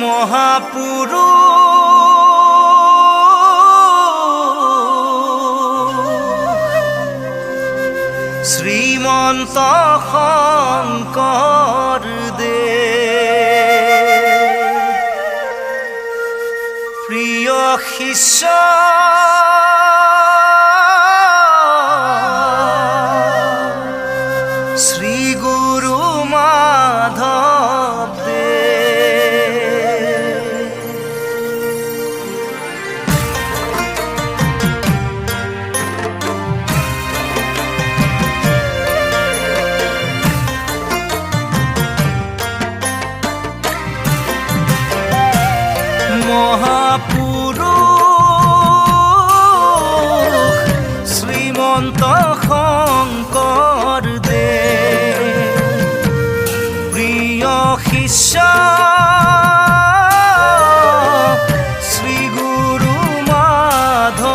মহাপুৰুষ শ্ৰীমন্ত শংকৰদেৱ প্ৰিয় শিষ্য শ্ৰী গুৰু মাধৱদেৱ মহাপুৰুষ শ্ৰীমন্ত শংকৰদেৱ প্ৰিয় শিষ্য শ্ৰী গুৰু মাধৱদেৱ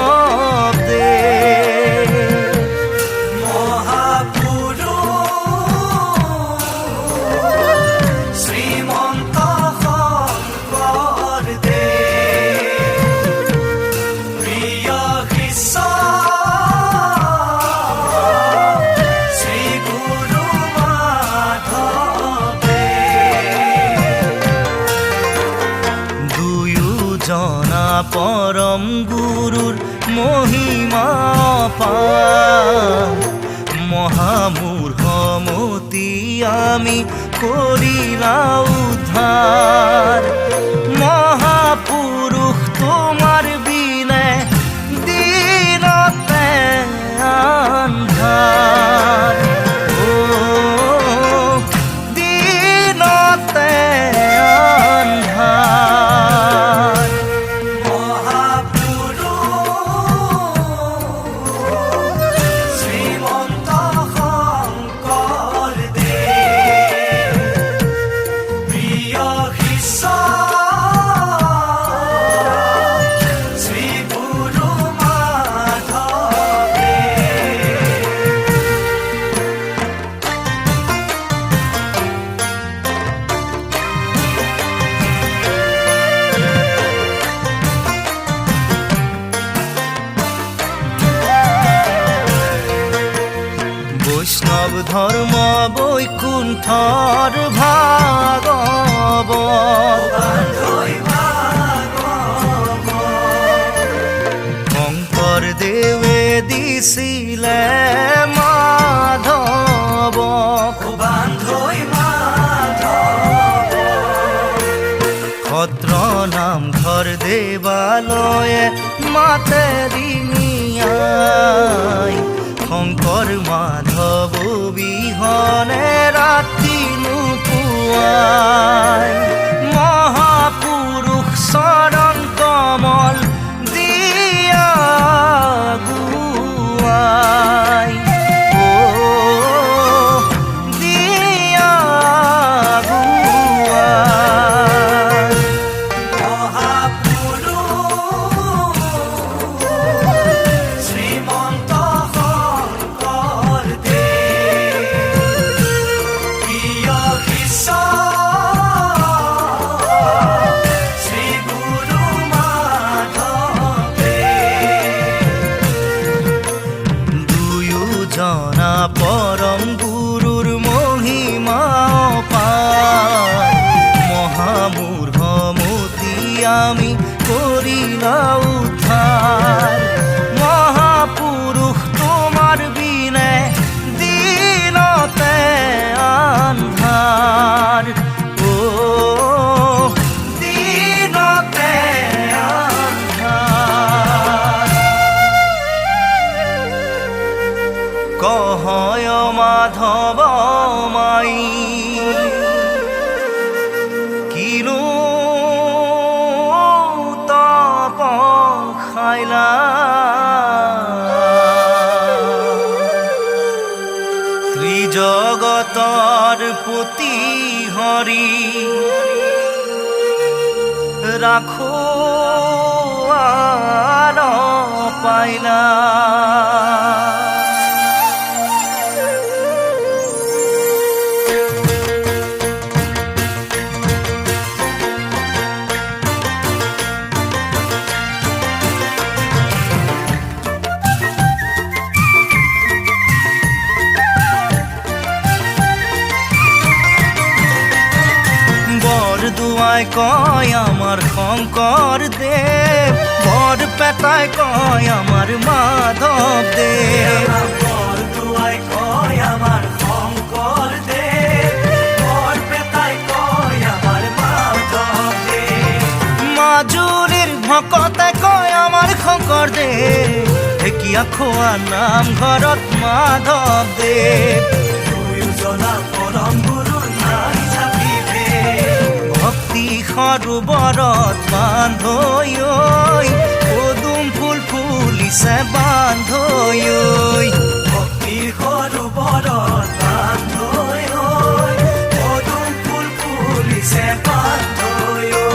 মহাপুৰুষ শ্ৰীমন্ত পৰম গুৰুৰ মহিমা অপাৰ মহামূঢ়মতি আমি কৰিলা উদ্ধাৰ মহাপুৰুষ তোমাৰ বিনে দিনতে আন্ধাৰ দিনতে আন্ধাৰ বৈষ্ণৱ ধৰ্ম বৈকুণ্ঠৰ ভাগৱত শংকৰদেৱে দিছিলে মাধৱক সত্ৰ নামঘৰ দেৱালয়ে মাতে দিনিয়াই শংকৰ মাধৱ বিহনে ৰাতি নোপোৱাই মহাপুৰুষ চৰণ কমল দিয়া গুৱাই দিয়া গুৱাই মহাপুৰুষ শ্ৰীমন্ত পৰম গুৰুৰ মহিমা অপাৰ মহামূঢ়মতি আমি কৰিলা উদ্ধাৰ মহাপুৰুষ তোমাৰ বিনে দিনতে আন্ধাৰ দিনতে আন্ধাৰ কহয় মাধৱ মাই কিনো তপ খাইলা ত্ৰিজগতৰ পতি হৰি ৰাখো আৰ পাইলা বৰদুৱাই কয় আমাৰ শংকৰদেৱ, বৰপেটাই কয় আমাৰ মাধৱদেৱ। বৰদুৱাই কয় আমাৰ শংকৰদেৱ, বৰপেটাই কয় আমাৰ মাধৱদেৱ। মাজুলীৰ ভকতে কয় আমাৰ শংকৰদেৱ, ঢেকীয়া খোৱা নামঘৰত মাধৱদেৱ। দুয়োজনা পৰম গুৰু নাই থাকিলে, ভক্তি সৰোবৰত বান্ধৈ ঐ, পদুম ফুল ফুলিছে বান্ধৈ ঐ। ভক্তিৰ সৰোবৰত বান্ধৈ ঐ, পদুম ফুল ফুলিছে বান্ধৈ ঐ।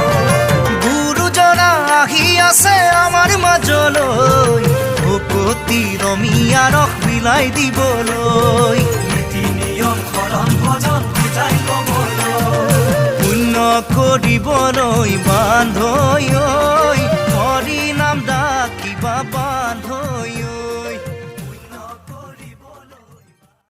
গুৰুজনা আহি আছে আমাৰ মাজলৈ, ভকতি ৰমীয়া ৰস বিলাই দিবলৈ। নীতি নিয়ম শৰণ ভজন বুজাই কবলৈ, পুণ্য কৰিবলৈ বান্ধৈ ঐ, হৰি নাম ডাকিবা বান্ধৈ ঐ।